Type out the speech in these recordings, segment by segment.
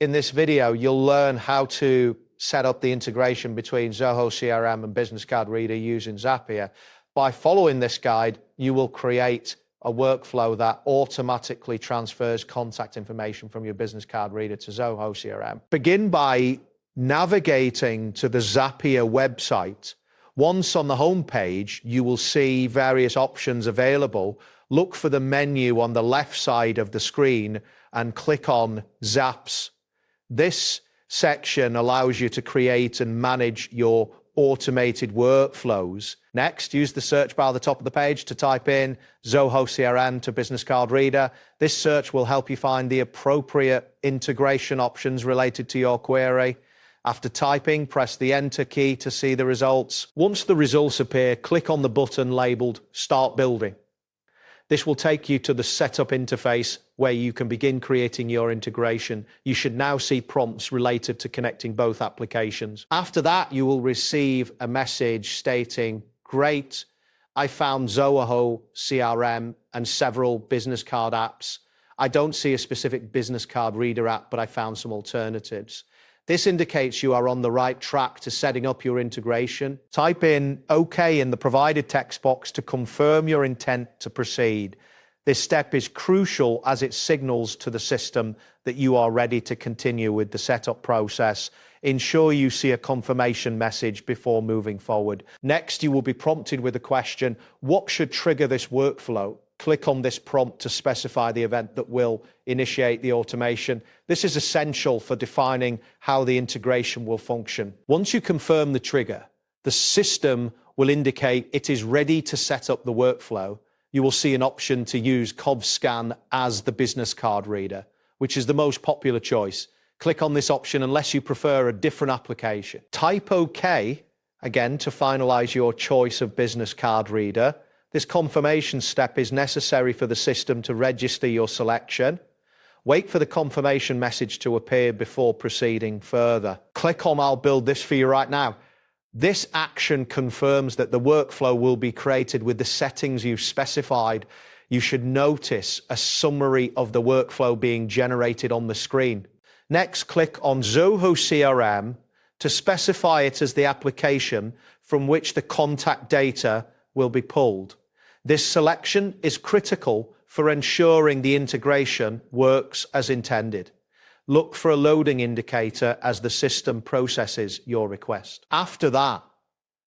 In this video, you'll learn how to set up the integration between Zoho CRM and Business Card Reader using Zapier. By following this guide, you will create a workflow that automatically transfers contact information from your Business Card Reader to Zoho CRM. Begin by navigating to the Zapier website. Once on the home page, you will see various options available. Look for the menu on the left side of the screen and click on Zaps. This section allows you to create and manage your automated workflows. Next, use the search bar at the top of the page to type in Zoho CRM to Business Card Reader. This search will help you find the appropriate integration options related to your query. After typing, press the Enter key to see the results. Once the results appear, click on the button labeled Start Building. This will take you to the setup interface where you can begin creating your integration. You should now see prompts related to connecting both applications. After that, you will receive a message stating, "Great, I found Zoho CRM and several business card apps. I don't see a specific business card reader app, but I found some alternatives." This indicates you are on the right track to setting up your integration. Type in OK in the provided text box to confirm your intent to proceed. This step is crucial as it signals to the system that you are ready to continue with the setup process. Ensure you see a confirmation message before moving forward. Next, you will be prompted with a question, what should trigger this workflow? Click on this prompt to specify the event that will initiate the automation. This is essential for defining how the integration will function. Once you confirm the trigger, the system will indicate it is ready to set up the workflow. You will see an option to use CovScan as the business card reader, which is the most popular choice. Click on this option unless you prefer a different application. Type OK, again, to finalize your choice of business card reader. This confirmation step is necessary for the system to register your selection. Wait for the confirmation message to appear before proceeding further. Click on I'll build this for you right now. This action confirms that the workflow will be created with the settings you've specified. You should notice a summary of the workflow being generated on the screen. Next, click on Zoho CRM to specify it as the application from which the contact data will be pulled. This selection is critical for ensuring the integration works as intended. Look for a loading indicator as the system processes your request. After that,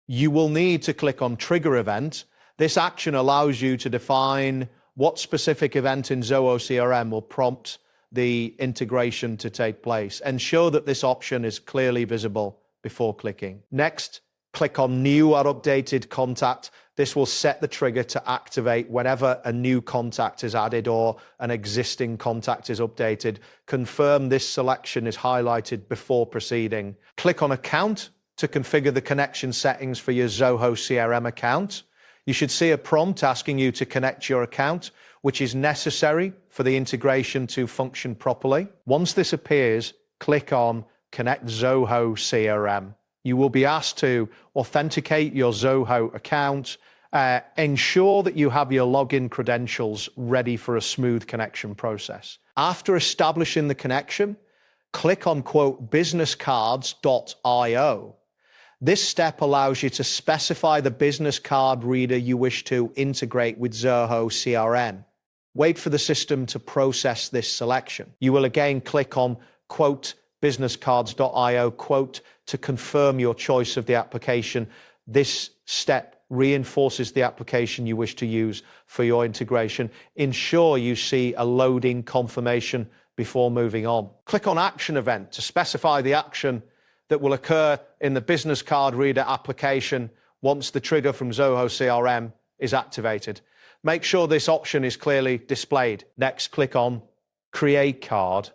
you will need to click on Trigger Event. This action allows you to define what specific event in Zoho CRM will prompt the integration to take place. Ensure that this option is clearly visible before clicking. Next, click on New or Updated Contact. This will set the trigger to activate whenever a new contact is added or an existing contact is updated. Confirm this selection is highlighted before proceeding. Click on Account to configure the connection settings for your Zoho CRM account. You should see a prompt asking you to connect your account, which is necessary for the integration to function properly. Once this appears, click on Connect Zoho CRM. You will be asked to authenticate your Zoho account. Ensure that you have your login credentials ready for a smooth connection process. After establishing the connection, click on businesscards.io. This step allows you to specify the business card reader you wish to integrate with Zoho CRM. Wait for the system to process this selection. You will again click on businesscards.io to confirm your choice of the application. This step reinforces the application you wish to use for your integration. Ensure you see a loading confirmation before moving on. Click on Action Event to specify the action that will occur in the business card reader application once the trigger from Zoho CRM is activated. Make sure this option is clearly displayed. Next, click on Create Card.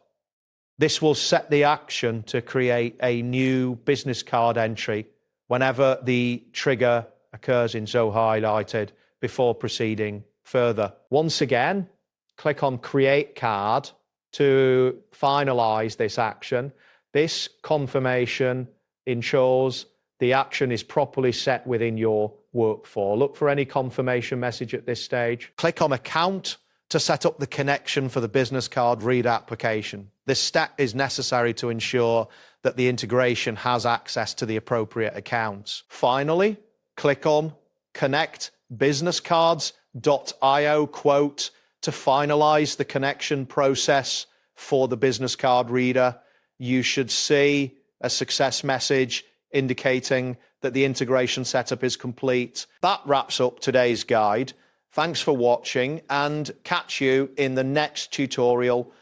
This will set the action to create a new business card entry whenever the trigger occurs in Zoho highlighted before proceeding further. Once again, click on Create Card to finalize this action. This confirmation ensures the action is properly set within your workflow. Look for any confirmation message at this stage. Click on Account to set up the connection for the business card reader application. This step is necessary to ensure that the integration has access to the appropriate accounts. Finally, click on Connect Business Cards.io quote to finalize the connection process for the business card reader. You should see a success message indicating that the integration setup is complete. That wraps up today's guide. Thanks for watching, and catch you in the next tutorial